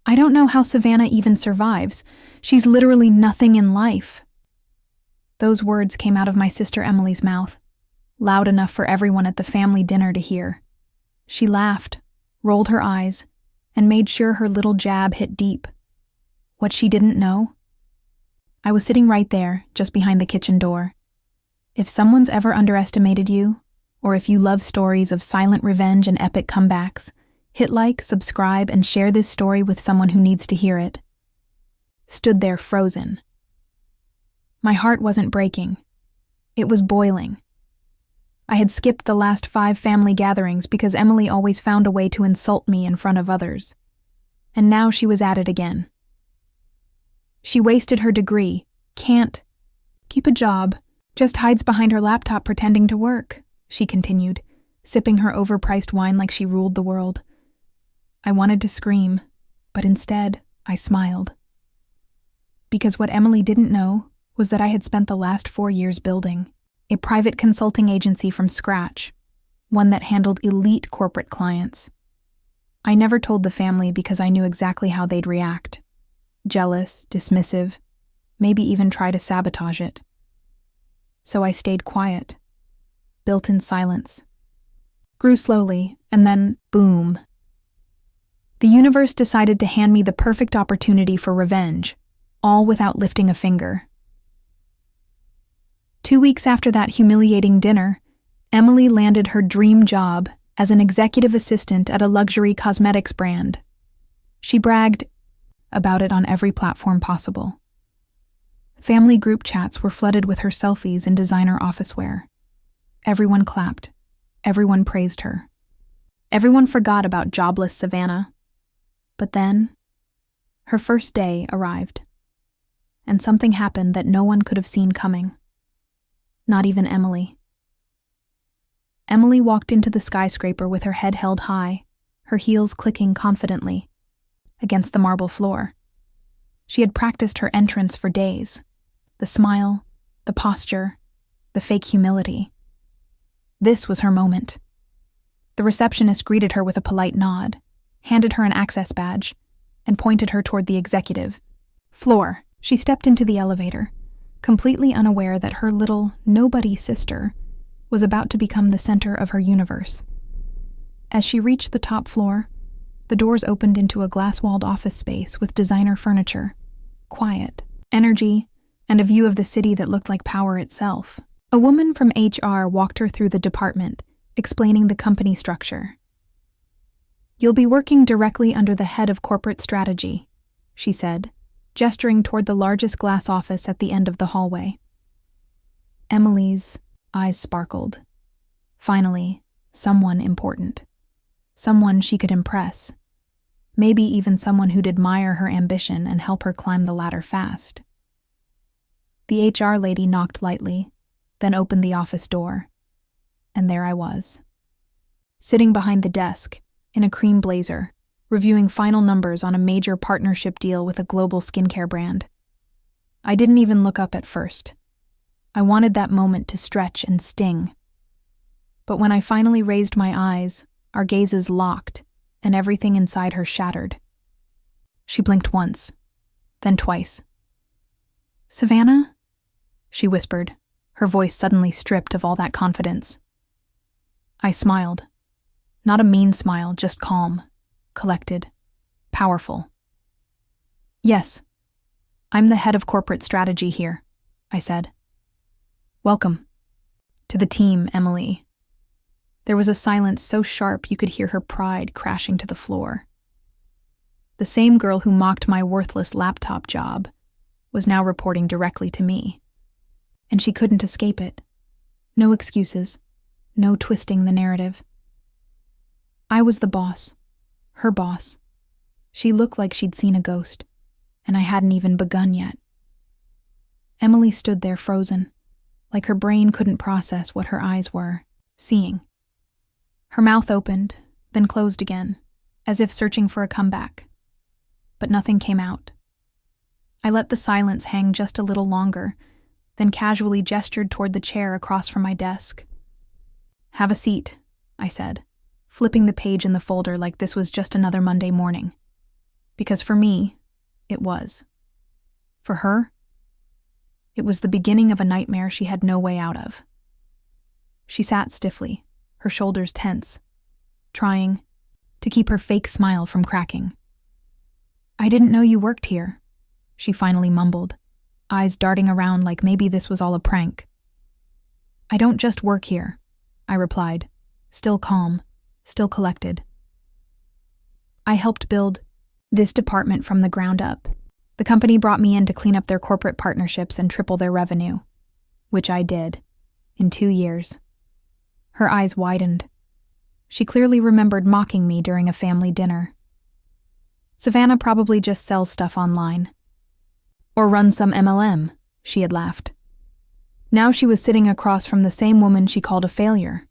I don't know how Savannah even survives. She's literally nothing in life." Those words came out of my sister Emily's mouth, loud enough for everyone at the family dinner to hear. She laughed, rolled her eyes, and made sure her little jab hit deep. What she didn't know? I was sitting right there, just behind the kitchen door. If someone's ever underestimated you, or if you love stories of silent revenge and epic comebacks, hit like, subscribe, and share this story with someone who needs to hear it. Stood there frozen. My heart wasn't breaking. It was boiling. I had skipped the last 5 family gatherings because Emily always found a way to insult me in front of others. And now she was at it again. She wasted her degree, can't keep a job, just hides behind her laptop pretending to work, she continued, sipping her overpriced wine like she ruled the world. I wanted to scream, but instead, I smiled. Because what Emily didn't know was that I had spent the last 4 years building a private consulting agency from scratch, one that handled elite corporate clients. I never told the family because I knew exactly how they'd react. Jealous, dismissive, maybe even try to sabotage it. So I stayed quiet, built in silence, grew slowly, and then, boom. The universe decided to hand me the perfect opportunity for revenge, all without lifting a finger. 2 weeks after that humiliating dinner, Emily landed her dream job as an executive assistant at a luxury cosmetics brand. She bragged about it on every platform possible. Family group chats were flooded with her selfies in designer office wear. Everyone clapped. Everyone praised her. Everyone forgot about jobless Savannah. But then, her first day arrived, and something happened that no one could have seen coming. Not even Emily. Emily walked into the skyscraper with her head held high, her heels clicking confidently against the marble floor. She had practiced her entrance for days. The smile, the posture, the fake humility. This was her moment. The receptionist greeted her with a polite nod, handed her an access badge, and pointed her toward the executive floor. She stepped into the elevator, completely unaware that her little nobody sister was about to become the center of her universe. As she reached the top floor, the doors opened into a glass-walled office space with designer furniture, quiet, energy, and a view of the city that looked like power itself. A woman from HR walked her through the department, explaining the company structure. "You'll be working directly under the head of corporate strategy," she said, gesturing toward the largest glass office at the end of the hallway. Emily's eyes sparkled. Finally, someone important. Someone she could impress. Maybe even someone who'd admire her ambition and help her climb the ladder fast. The HR lady knocked lightly, then opened the office door. And there I was, sitting behind the desk, in a cream blazer, reviewing final numbers on a major partnership deal with a global skincare brand. I didn't even look up at first. I wanted that moment to stretch and sting. But when I finally raised my eyes, our gazes locked, and everything inside her shattered. She blinked once, then twice. "Savannah?" she whispered, her voice suddenly stripped of all that confidence. I smiled. Not a mean smile, just calm, collected, powerful. "Yes, I'm the head of corporate strategy here," I said. "Welcome to the team, Emily." There was a silence so sharp you could hear her pride crashing to the floor. The same girl who mocked my worthless laptop job was now reporting directly to me. And she couldn't escape it. No excuses, no twisting the narrative. I was the boss, her boss. She looked like she'd seen a ghost, and I hadn't even begun yet. Emily stood there frozen, like her brain couldn't process what her eyes were seeing. Her mouth opened, then closed again, as if searching for a comeback. But nothing came out. I let the silence hang just a little longer, then casually gestured toward the chair across from my desk. "Have a seat," I said, flipping the page in the folder like this was just another Monday morning. Because for me, it was. For her, it was the beginning of a nightmare she had no way out of. She sat stiffly, her shoulders tense, trying to keep her fake smile from cracking. "I didn't know you worked here," she finally mumbled, eyes darting around like maybe this was all a prank. "I don't just work here," I replied, still calm, still collected. "I helped build this department from the ground up. The company brought me in to clean up their corporate partnerships and triple their revenue, which I did, in 2 years." Her eyes widened. She clearly remembered mocking me during a family dinner. "Savannah probably just sells stuff online. Or runs some MLM," she had laughed. Now she was sitting across from the same woman she called a failure.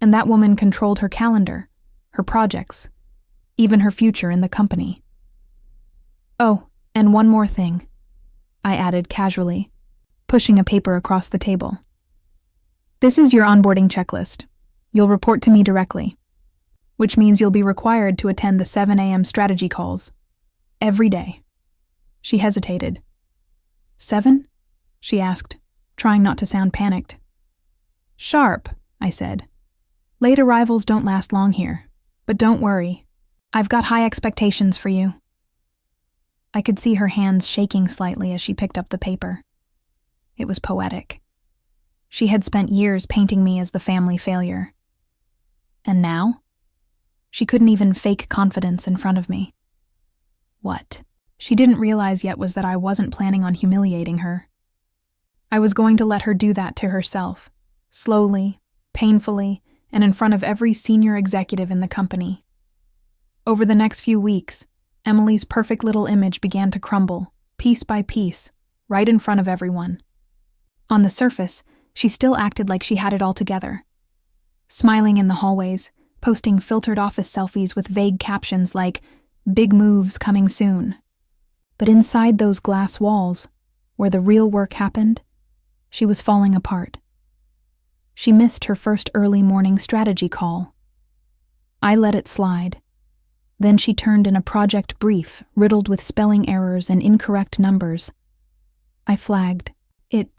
And that woman controlled her calendar, her projects, even her future in the company. "Oh, and one more thing," I added casually, pushing a paper across the table. "This is your onboarding checklist. You'll report to me directly, which means you'll be required to attend the 7 a.m. strategy calls every day." She hesitated. "7?" she asked, trying not to sound panicked. "Sharp," I said. "Late arrivals don't last long here, but don't worry. I've got high expectations for you." I could see her hands shaking slightly as she picked up the paper. It was poetic. She had spent years painting me as the family failure. And now? She couldn't even fake confidence in front of me. What she didn't realize yet was that I wasn't planning on humiliating her. I was going to let her do that to herself, slowly, painfully, and in front of every senior executive in the company. Over the next few weeks, Emily's perfect little image began to crumble, piece by piece, right in front of everyone. On the surface, she still acted like she had it all together. Smiling in the hallways, posting filtered office selfies with vague captions like, "Big moves coming soon." But inside those glass walls, where the real work happened, she was falling apart. She missed her first early morning strategy call. I let it slide. Then she turned in a project brief riddled with spelling errors and incorrect numbers. I flagged it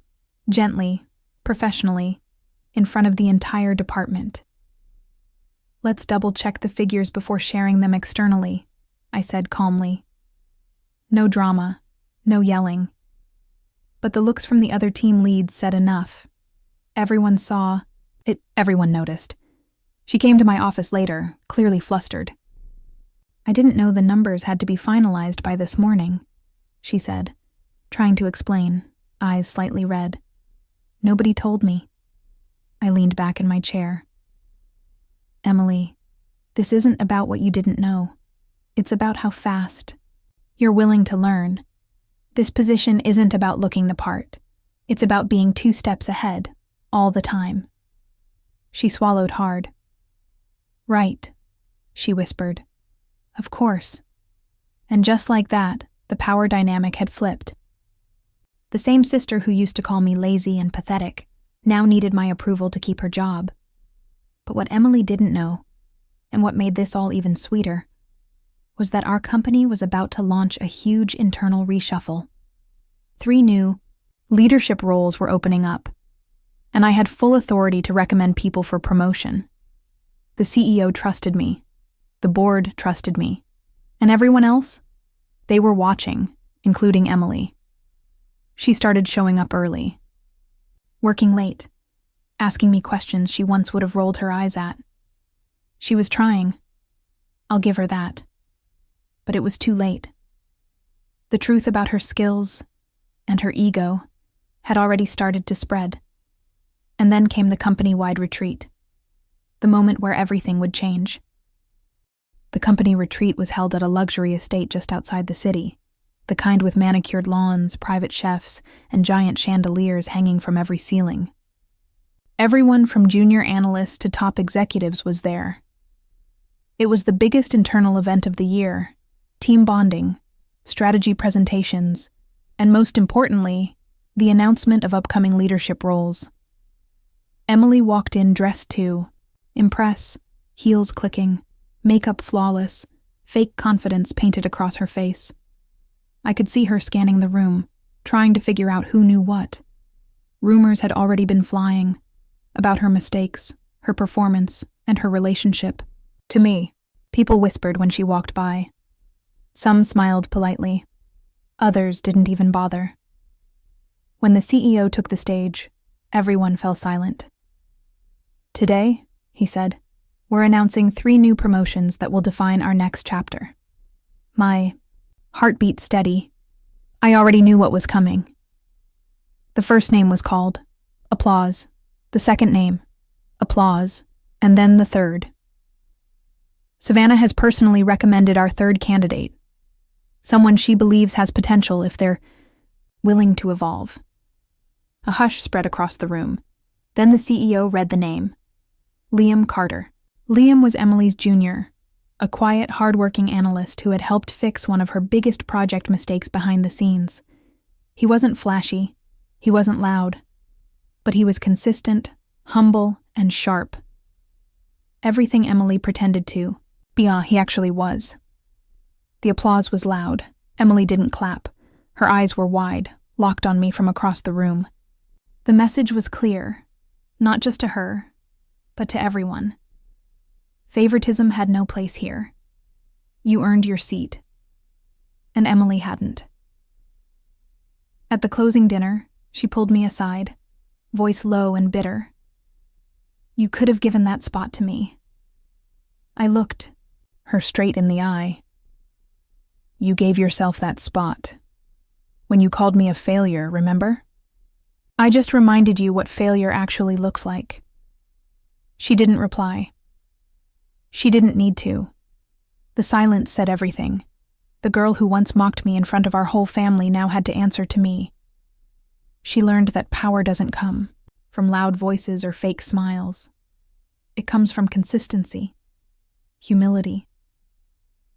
gently, professionally, in front of the entire department. "Let's double-check the figures before sharing them externally," I said calmly. No drama, no yelling. But the looks from the other team leads said enough. Everyone saw it, everyone noticed. She came to my office later, clearly flustered. "I didn't know the numbers had to be finalized by this morning," she said, trying to explain, eyes slightly red. "Nobody told me." I leaned back in my chair. "Emily, this isn't about what you didn't know. It's about how fast you're willing to learn. This position isn't about looking the part. It's about being 2 steps ahead, all the time." She swallowed hard. "Right," she whispered. "Of course." And just like that, the power dynamic had flipped. The same sister who used to call me lazy and pathetic now needed my approval to keep her job. But what Emily didn't know, and what made this all even sweeter, was that our company was about to launch a huge internal reshuffle. 3 new leadership roles were opening up, and I had full authority to recommend people for promotion. The CEO trusted me, the board trusted me, and everyone else? They were watching, including Emily. She started showing up early, working late, asking me questions she once would have rolled her eyes at. She was trying. I'll give her that. But it was too late. The truth about her skills and her ego had already started to spread. And then came the company-wide retreat, the moment where everything would change. The company retreat was held at a luxury estate just outside the city, the kind with manicured lawns, private chefs, and giant chandeliers hanging from every ceiling. Everyone from junior analysts to top executives was there. It was the biggest internal event of the year, team bonding, strategy presentations, and most importantly, the announcement of upcoming leadership roles. Emily walked in dressed to impress, heels clicking, makeup flawless, fake confidence painted across her face. I could see her scanning the room, trying to figure out who knew what. Rumors had already been flying about her mistakes, her performance, and her relationship. To me, people whispered when she walked by. Some smiled politely. Others didn't even bother. When the CEO took the stage, everyone fell silent. "Today," he said, "we're announcing 3 new promotions that will define our next chapter." My heart beat steady. I already knew what was coming. The first name was called. Applause. The second name. Applause. And then the third. Savannah has personally recommended our third candidate. Someone she believes has potential if they're willing to evolve. A hush spread across the room. Then the CEO read the name. Liam Carter. Liam was Emily's junior, a quiet, hard-working analyst who had helped fix one of her biggest project mistakes behind the scenes. He wasn't flashy, he wasn't loud, but he was consistent, humble, and sharp. Everything Emily pretended to, beyond he actually was. The applause was loud. Emily didn't clap. Her eyes were wide, locked on me from across the room. The message was clear, not just to her, but to everyone. Favoritism had no place here. You earned your seat. And Emily hadn't. At the closing dinner, she pulled me aside, voice low and bitter. "You could have given that spot to me." I looked her straight in the eye. "You gave yourself that spot. When you called me a failure, remember? I just reminded you what failure actually looks like." She didn't reply. She didn't need to. The silence said everything. The girl who once mocked me in front of our whole family now had to answer to me. She learned that power doesn't come from loud voices or fake smiles. It comes from consistency, humility,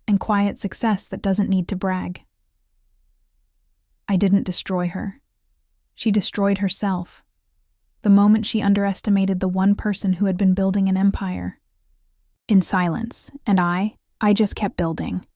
and quiet success that doesn't need to brag. I didn't destroy her. She destroyed herself, the moment she underestimated the one person who had been building an empire. In silence, and I just kept building.